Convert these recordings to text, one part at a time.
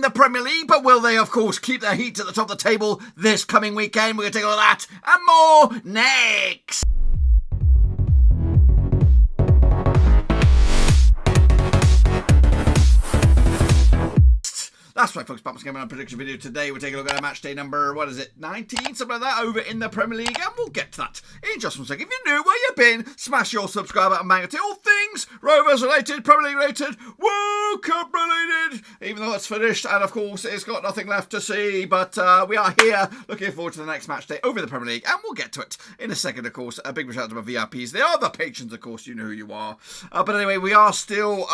the Premier League, but will they, of course, keep their heat at the top of the table this coming weekend? We're going to take a look at that and more next. That's right, folks. Bumps coming on prediction video today. We're taking a look at a match day number, 19? Something like that, over in the Premier League. And we'll get to that in just one second. If you're new, where you've been, smash your subscribe button, bang it. All things Rovers related, Premier League related, World Cup related, even though it's finished. And of course, it's got nothing left to see. But we are here looking forward to the next match day over the Premier League. And we'll get to it in a second, of course. A big shout out to my VIPs. They are the patrons, of course. You know who you are. But anyway, we are still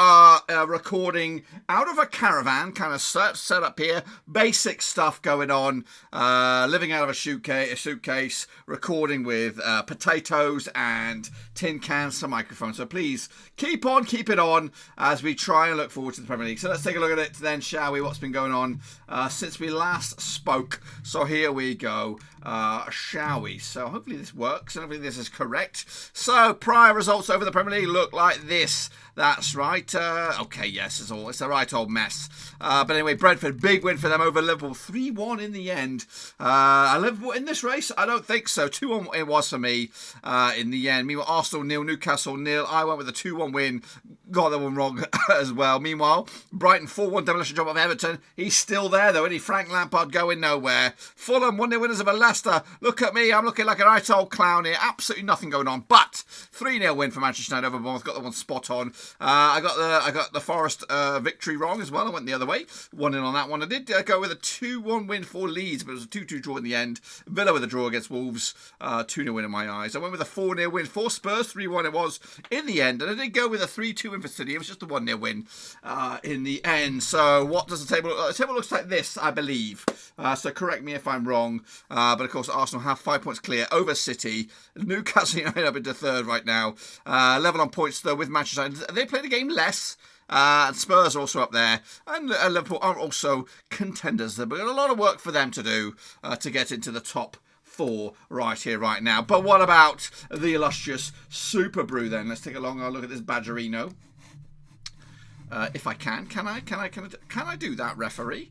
recording out of a caravan, kind of set up here. Basic stuff going on. Living out of a suitcase, recording with potatoes and tin cans, some microphones. So please keep it on as we try and look forward to the Premier League. So let's take a look at it then, shall we? What's been going on since we last spoke? So here we go. Shall we? So hopefully this works and hopefully this is correct. So prior results over the Premier League look like this. That's right. Okay, yes, it's a right old mess. But anyway, Brentford, big win for them over Liverpool. 3-1 in the end. Liverpool in this race? I don't think so. 2-1 it was for me in the end. Meanwhile, Arsenal 0, Newcastle 0. I went with a 2-1 win. Got that one wrong as well. Meanwhile, Brighton 4-1 demolition job of Everton. He's still there though, isn't he? Frank Lampard going nowhere. Fulham 1-0 winners over Leicester. Look at me, I'm looking like a right old clown here. Absolutely nothing going on. But 3-0 win for Manchester United over Bournemouth. Got the one spot on. I got the Forest victory wrong as well. I went the other way. 1-0 on that one. I did go with a 2-1 win for Leeds, but it was a 2-2 draw in the end. Villa with a draw against Wolves. 2-0 win in my eyes. I went with a 4-0 win for Spurs. 3-1 it was in the end. And I did go with a 3-2 win for City. It was just a 1-0 win in the end. So what does the table look like? The table looks like this, I believe. So correct me if I'm wrong. But of course, Arsenal have 5 points clear over City. Newcastle United up into third right now. Level on points though with Manchester United. They played a game less. And Spurs are also up there. And Liverpool are also contenders. They've got a lot of work for them to do to get into the top 4 right here, right now. But what about the illustrious Super Brew then? Let's take a long look at this Badgerino. If I can I do that, referee?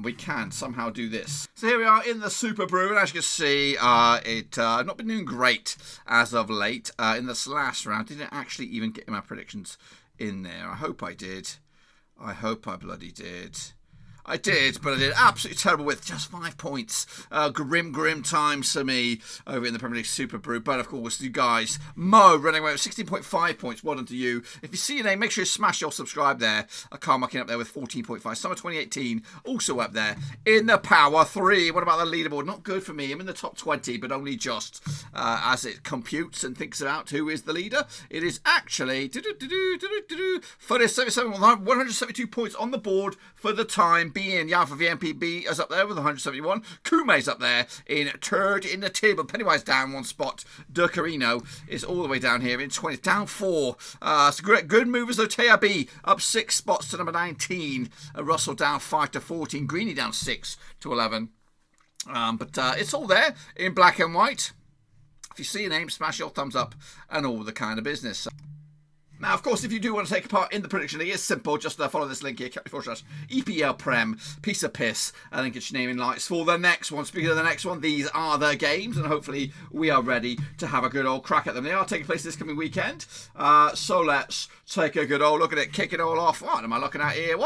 We can somehow do this. So here we are in the Super Brew, and as you can see, it not been doing great as of late. In this last round, didn't actually even get my predictions in there. I hope I did. I hope I bloody did. I did, but I did absolutely terrible with just 5 points. Grim times for me over in the Premier League Super Brew. But of course, you guys, Mo running away with 16.5 points. Well done to you. If you see your name, make sure you smash your subscribe there. Carmacking up there with 14.5. Summer 2018 also up there in the Power 3. What about the leaderboard? Not good for me. I'm in the top 20, but only just as it computes and thinks about who is the leader. It is actually Footis 77 with 172 points on the board for the time being. Yalfa VMPB is up there with 171. Kume's up there in third in the table. Pennywise down 1 spot. Durcarino is all the way down here in 20th. Down 4. So good movers though. TAB up 6 spots to number 19. Russell down 5 to 14. Greeny down 6 to 11. But it's all there in black and white. If you see your name, smash your thumbs up and all the kind of business. Now, of course, if you do want to take part in the prediction league, it's simple. Just follow this link here, /EPL Prem, piece of piss, and then get your name in lights for the next one. Speaking of the next one, these are the games, and hopefully we are ready to have a good old crack at them. They are taking place this coming weekend, so let's take a good old look at it, kick it all off. What am I looking at here?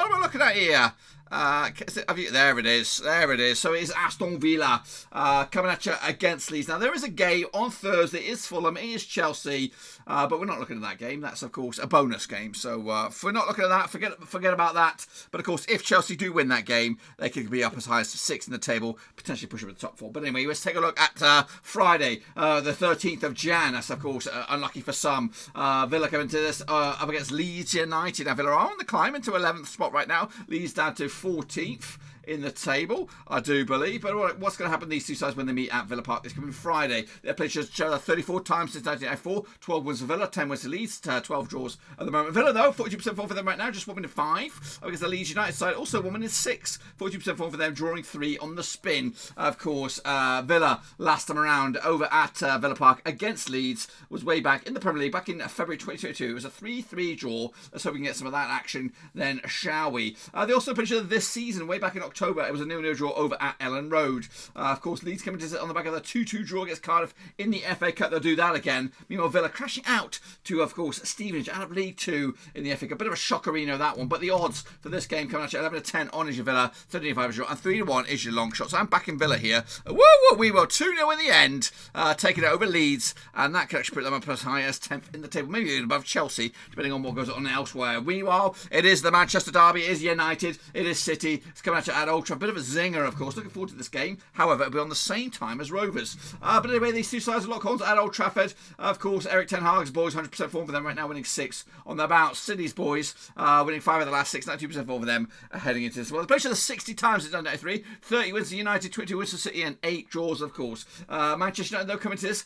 There it is. So it's Aston Villa coming at you against Leeds. Now, there is a game on Thursday. It is Fulham. It is Chelsea. But we're not looking at that game. That's, of course, a bonus game. So if we're not looking at that, forget about that. But, of course, if Chelsea do win that game, they could be up as high as 6 in the table, potentially push over the top 4. But anyway, let's take a look at Friday, the 13th of Jan. That's, of course, unlucky for some. Villa coming to this up against Leeds United. Now, Villa are on the climb into 11th spot right now. Leeds down to 14th in the table, I do believe. But what's going to happen these two sides when they meet at Villa Park this coming Friday? They've played each other 34 times since 1994. 12 wins for Villa, 10 wins to Leeds, 12 draws at the moment. Villa, though, 42% form for them right now, just 1 win in 5. Against the Leeds United side, also 1 win in 6. 42% form for them, drawing 3 on the spin. Of course, Villa, last time around over at Villa Park against Leeds, was way back in the Premier League, back in February 2022. It was a 3-3 draw. Let's hope we can get some of that action then, shall we? They also played each other this season. Way back in October, it was a 0-0 draw over at Ellen Road. Of course, Leeds coming to sit on the back of the 2-2 draw against Cardiff in the FA Cup. They'll do that again. Meanwhile, Villa crashing out to, of course, Stevenage out of League 2 in the FA Cup. Bit of a shockerino, that one. But the odds for this game coming out at 11-10 on is your Villa, 13-5 is your, and 3-1 is your long shot. So I'm back in Villa here. Woo! We will 2-0 in the end, taking it over Leeds, and that can actually put them up as high as 10th in the table, maybe even above Chelsea, depending on what goes on elsewhere. Meanwhile, it is the Manchester derby, it is United, it is City. It's coming out at Old Trafford. Bit of a zinger, of course. Looking forward to this game. However, it'll be on the same time as Rovers. But anyway, these two sides will lock horns at Old Trafford. Of course, Eric Ten Hag's boys, 100% form for them right now, winning 6 on the bout. City's boys, winning 5 of the last 6, 92% form for them, heading into this. Well, the place of the 60 times it's done 93, 30 wins to United, 22 wins to City, and 8 draws, of course. Manchester United, though, coming to this,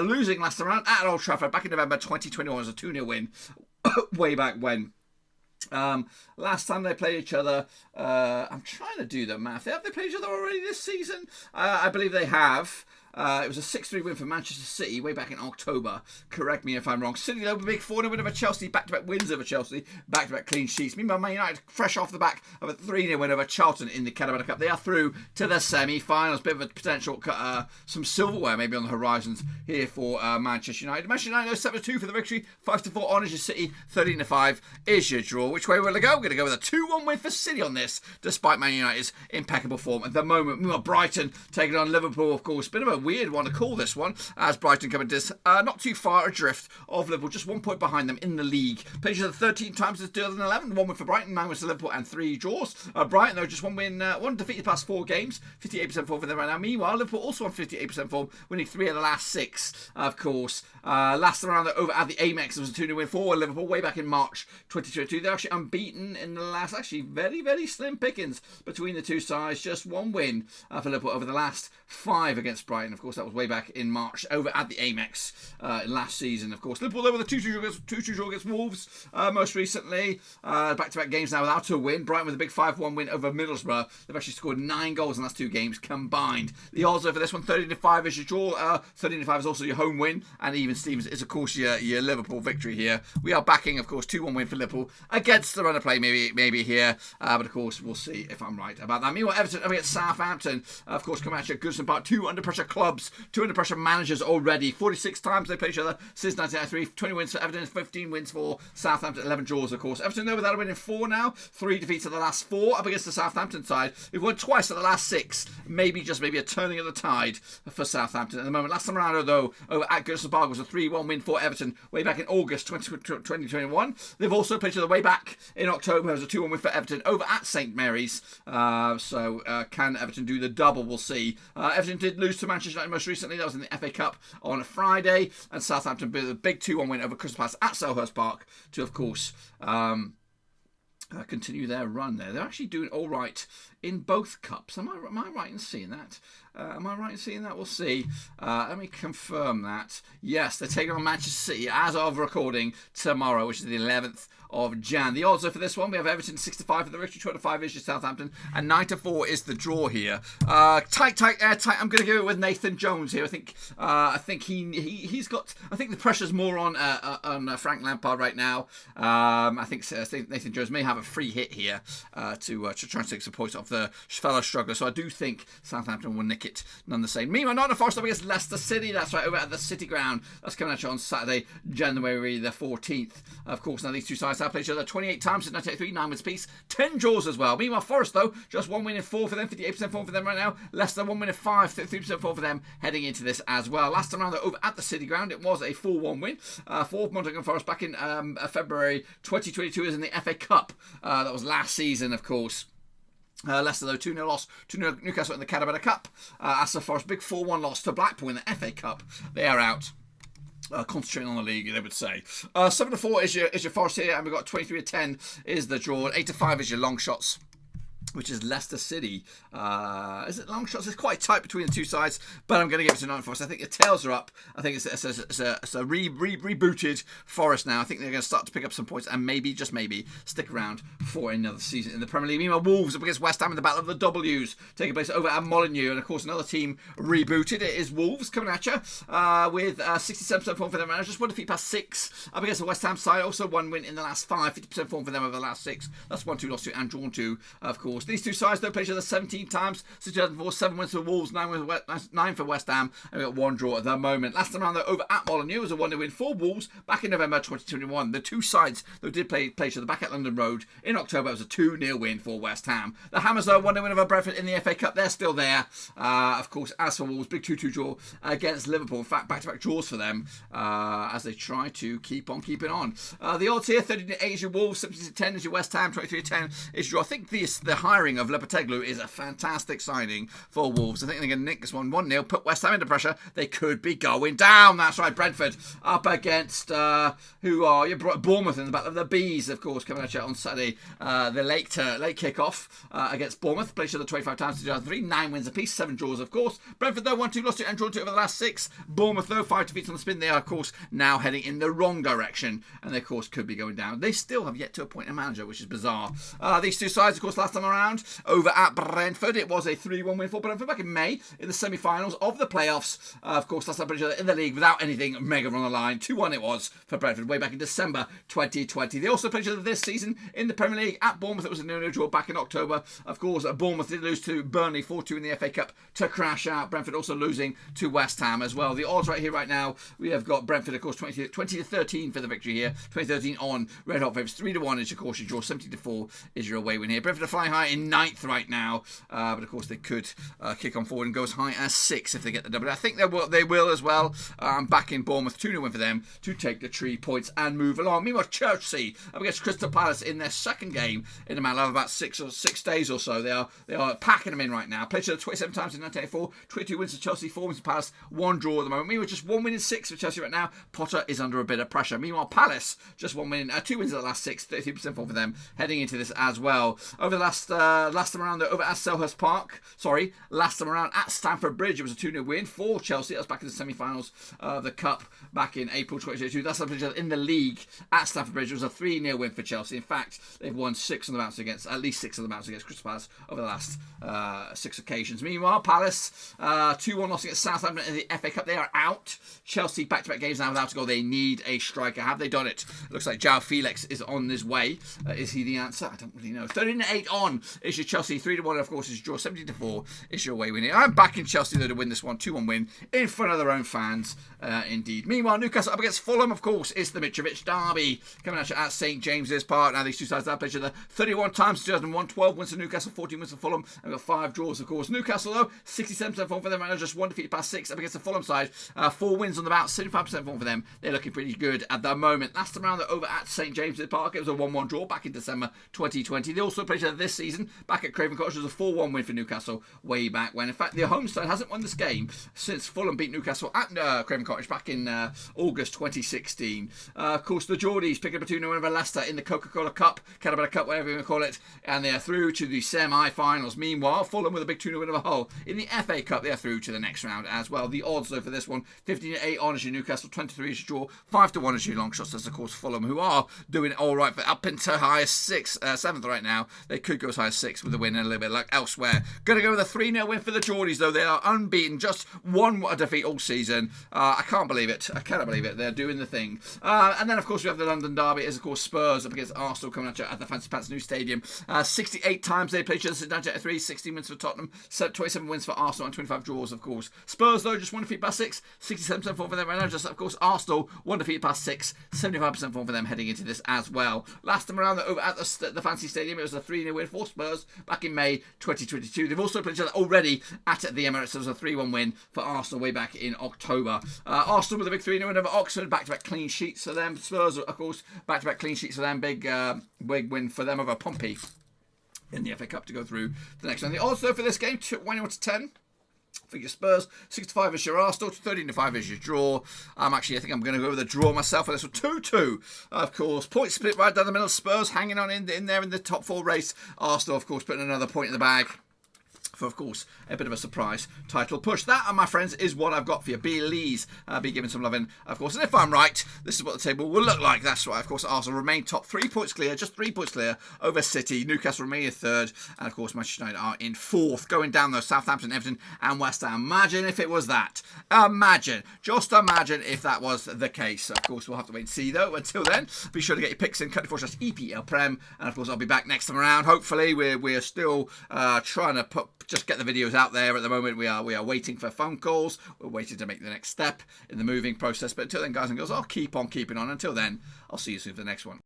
losing last round at Old Trafford back in November 2021 as a 2-0 win. Way back when. Last time they played each other, I'm trying to do the math. Have they played each other already this season? I believe they have. It was a 6-3 win for Manchester City way back in October. Correct me if I'm wrong. City, though, a big 4-0 win over Chelsea. Back-to-back wins over Chelsea. Back-to-back clean sheets. Meanwhile, Man United, fresh off the back of a 3-0 win over Charlton in the Carabao Cup. They are through to the semi-finals. Bit of a potential, some silverware maybe on the horizons here for Manchester United. Manchester United, 7-2 for the victory. 5-4 on is your City. 13-5 is your draw. Which way will it go? We're going to go with a 2-1 win for City on this, despite Man United's impeccable form at the moment. Meanwhile, Brighton taking on Liverpool, of course. Bit of a weird one to call this one, as Brighton coming to not too far adrift of Liverpool, just 1 point behind them in the league. Played each other 13 times since 2011, 1 win for Brighton, 9 wins to Liverpool, and 3 draws. Brighton, though, just 1 win, 1 defeated past 4 games, 58% form for them right now. Meanwhile, Liverpool also on 58% form, winning 3 of the last 6, of course. Last round over at the Amex, it was a 2-0 win for Liverpool way back in March 2022. They're actually unbeaten in the last, actually very, very slim pickings between the two sides. Just 1 win for Liverpool over the last 5 against Brighton. Of course, that was way back in March over at the Amex last season. Of course, Liverpool over the 2-2 draw against Wolves most recently. Back-to-back games now without a win. Brighton with a big 5-1 win over Middlesbrough. They've actually scored 9 goals in the last 2 games combined. The odds over this one, 13-5 is your draw. 13-5 is also your home win. And even Stevens is, of course, your Liverpool victory here. We are backing, of course, 2-1 win for Liverpool against the run of play maybe here. But, of course, we'll see if I'm right about that. Meanwhile, Everton over at Southampton, of course, come at you. Goodison Park, 2 under-pressure clubs, 2 under-pressure managers already. 46 times they play each other since 1993. 20 wins for Everton, 15 wins for Southampton, 11 draws, of course. Everton, though, without a win in 4 now. 3 defeats of the last 4 up against the Southampton side. We've won twice of the last 6. Maybe a turning of the tide for Southampton at the moment. Last time around, though, over at Goodison Park was a 3-1 win for Everton way back in August 2021. They've also played each other way back in October. It was a 2-1 win for Everton over at St Mary's. Can Everton do the double? We'll see. Everton did lose to Manchester United most recently. That was in the FA Cup on Friday. And Southampton with a big 2-1 win over Crystal Palace at Selhurst Park to, of course, continue their run there. They're actually doing all right in both cups. Am I right in seeing that? We'll see. Let me confirm that. Yes, they're taking on Manchester City as of recording tomorrow, which is the 11th of Jan. The odds are for this one. We have Everton 6-5 for the victory, 2-5 is your Southampton, and 9-4 is the draw here. Tight. I'm going to go with Nathan Jones here. I think he's got. I think the pressure's more on Frank Lampard right now. I think Nathan Jones may have a free hit here to try and take some points off the fellow struggler. So I do think Southampton will nick it none the same. Meanwhile, Nottingham Forest up against Leicester City. That's right, over at the City Ground. That's coming at you on Saturday, January the 14th. Of course, now these two sides have played each other 28 times since 1983, 9 wins apiece, 10 draws as well. Meanwhile, Forest, though, just 1 win in 4 for them, 58% form for them right now. Leicester, 1 win in 5, 33% form for them heading into this as well. Last time around, though, over at the City Ground, it was a 4-1 win for Nottingham Forest back in February 2022 as in the FA Cup. That was last season, of course. Leicester, though, 2-0 loss to Newcastle in the Carabao Cup. Aston Forest, big 4-1 loss to Blackpool in the FA Cup. They are out. Concentrating on the league, they would say. 7-4 is your Forest here, and we've got 23-10 is the draw. 8-5 is your long shots, which is Leicester City. Is it long shots? It's quite tight between the two sides, but I'm going to give it to Nottingham Forest. I think the tails are up. I think it's a rebooted Forest now. I think they're going to start to pick up some points and maybe, just maybe, stick around for another season in the Premier League. Meanwhile, Wolves up against West Ham in the Battle of the W's, taking place over at Molineux. And of course, another team rebooted. It is Wolves coming at you with 67% form for them. And just 1 defeat past 6 up against the West Ham side. Also 1 win in the last 5, 50% form for them over the last 6. That's 1-2 lost to and drawn to, of course. These two sides, though, played each other 17 times since 2004. 7 wins for Wolves, 9 for West Ham, and we've got 1 draw at the moment. Last time around, though, over at Molineux was a 1-0 win for Wolves back in November 2021. The two sides, though, did play each other back at London Road in October. It was a 2-0 win for West Ham. The Hammers, though, 1-0 win over Brentford in the FA Cup. They're still there. Of course, as for Wolves, big 2-2 draw against Liverpool. In fact, back-to-back draws for them as they try to keep on keeping on. The odds here, 13-8 is your Wolves, 17-10 is your West Ham, 23-10 is your... I think the hiring of Lopeteglu is a fantastic signing for Wolves. I think they're going to nick this one 1-0, put West Ham into pressure. They could be going down. That's right, Brentford up against Bournemouth in the Battle of the Bees, of course, coming at you on Saturday. The late kick-off against Bournemouth. Played each other 25 times in 2003, 9 wins apiece, 7 draws, of course. Brentford, though, 1-2, lost 2 and drawn 2 over the last 6. Bournemouth, though, 5 defeats on the spin. They are, of course, now heading in the wrong direction, and they, of course, could be going down. They still have yet to appoint a manager, which is bizarre. These two sides, of course, last time around, over at Brentford, it was a 3-1 win for Brentford back in May in the semi-finals of the playoffs. Of course, last time each other in the league without anything mega on the line. 2-1 it was for Brentford way back in December 2020. They also played each other this season in the Premier League at Bournemouth. It was a 0-0 draw back in October. Of course, Bournemouth did lose to Burnley 4-2 in the FA Cup to crash out. Brentford also losing to West Ham as well. The odds right here, right now, we have got Brentford, of course, 20-13 for the victory here. 20-13 on Red Hot favourites. 3-1 is, of course, your draw. 17-4 is your away win here. Brentford are flying high in 9th right now, but of course they could kick on forward and go as high as 6 if they get the double. I think they will as well. Back in Bournemouth, 2-0 win for them to take the 3 points and move along. Meanwhile, Chelsea up against Crystal Palace in their second game in a matter of about 6 days or so. They are packing them in right now. Played each other 27 times in 1984, 22 wins for Chelsea, 4 wins for Palace, 1 draw at the moment. Meanwhile, just 1 win in 6 for Chelsea right now. Potter is under a bit of pressure. Meanwhile, Palace just 1 win, 2 wins at the last 6, 33% for them heading into this as well. Over the last time around, over at Selhurst Park, last time around at Stamford Bridge, it was a 2-0 win for Chelsea. That was back in the semi-finals of the Cup back in April 2022. That's in the league at Stamford Bridge. It was a 3-0 win for Chelsea. In fact, they've won 6 on the bounce against Crystal Palace over the last 6 occasions. Meanwhile, Palace 2-1 loss against Southampton in the FA Cup. They are out. Chelsea back-to-back games now without a goal. They need a striker. Have they done it? Looks like João Felix is on his way. Is he the answer? I don't really know. 13-8 on is your Chelsea. 3-1, of course, is your draw. 17-4 is your away win here. I'm backing Chelsea, though, to win this one. 2-1 win in front of their own fans, indeed. Meanwhile, Newcastle up against Fulham, of course. It's the Mitrovic derby coming at you at St James's Park. Now, these two sides have played each other 31 times in 2001. 12 wins for Newcastle, 14 wins for Fulham, and we've got 5 draws, of course. Newcastle, though, 67% form for them, and just 1 defeat past 6 up against the Fulham side. 4 wins on the bout, 75% form for them. They're looking pretty good at the moment. Last time around, they're over at St James's Park. It was a 1-1 draw back in December 2020. They also played each other this season back at Craven Cottage. It was a 4-1 win for Newcastle way back when. In fact, the home side hasn't won this game since Fulham beat Newcastle at Craven Cottage back in August 2016. Of course, the Geordies pick up a 2-0 win over Leicester in the Coca-Cola Cup, Carabao Cup, whatever you want to call it, and they are through to the semi-finals. Meanwhile, Fulham with a big 2-0 win over Hull in the FA Cup. They are through to the next round as well. The odds, though, for this one, 15-8 on is your Newcastle, 23 is your draw, 5-1 is your long shots. That's, of course, Fulham, who are doing all right, but up into high as 7th right now. They could go as high as 6th with a win and a little bit like elsewhere. Going to go with a 3-0 win for the Geordies, though. They are unbeaten, just 1 defeat all season. I can't believe it. I cannot believe it. They're doing the thing. And then, of course, we have the London derby. It is, of course, Spurs up against Arsenal coming at you at the Fancy Pants new stadium. 68 times they played each other since 1983. 16 wins for Tottenham, 27 wins for Arsenal, and 25 draws, of course. Spurs, though, just 1 defeat past 6, 67% form for them right now. Just, of course, Arsenal, 1 defeat past 6, 75% form for them heading into this as well. Last time around, over at the Fancy Stadium, it was a 3-0 win for Spurs back in May 2022. They've also played each other already at the Emirates. It was a 3-1 win for Arsenal way back in October. Arsenal with a big 3-0 win over Oxford, back-to-back clean sheets for them. Spurs, of course, back-to-back clean sheets for them. Big win for them over Pompey in the FA Cup to go through the next one. The odds, though, for this game, 21-10. For your Spurs, 6-5 is your Arsenal, 13-5 is your draw. I think I'm going to go with a draw myself for this one. 2-2, of course. Point split right down the middle. Spurs hanging on in there in the top 4 race. Arsenal, of course, putting another point in the bag for, of course, a bit of a surprise title push. That, my friends, is what I've got for you. Be Leeds, be giving some love in, of course. And if I'm right, this is what the table will look like. That's right. Of course, Arsenal remain top, 3 points clear, just 3 points clear over City. Newcastle remain in third, and of course, Manchester United are in fourth. Going down though, Southampton, Everton, and West Ham. Imagine if it was that. Imagine, just imagine if that was the case. Of course, we'll have to wait and see though. Until then, be sure to get your picks in. Cut for just EPL Prem, and of course, I'll be back next time around. Hopefully, we're still trying to just get the videos out there. At the moment, we are waiting for phone calls. We're waiting to make the next step in the moving process. But until then, guys and girls, I'll keep on keeping on. Until then, I'll see you soon for the next one.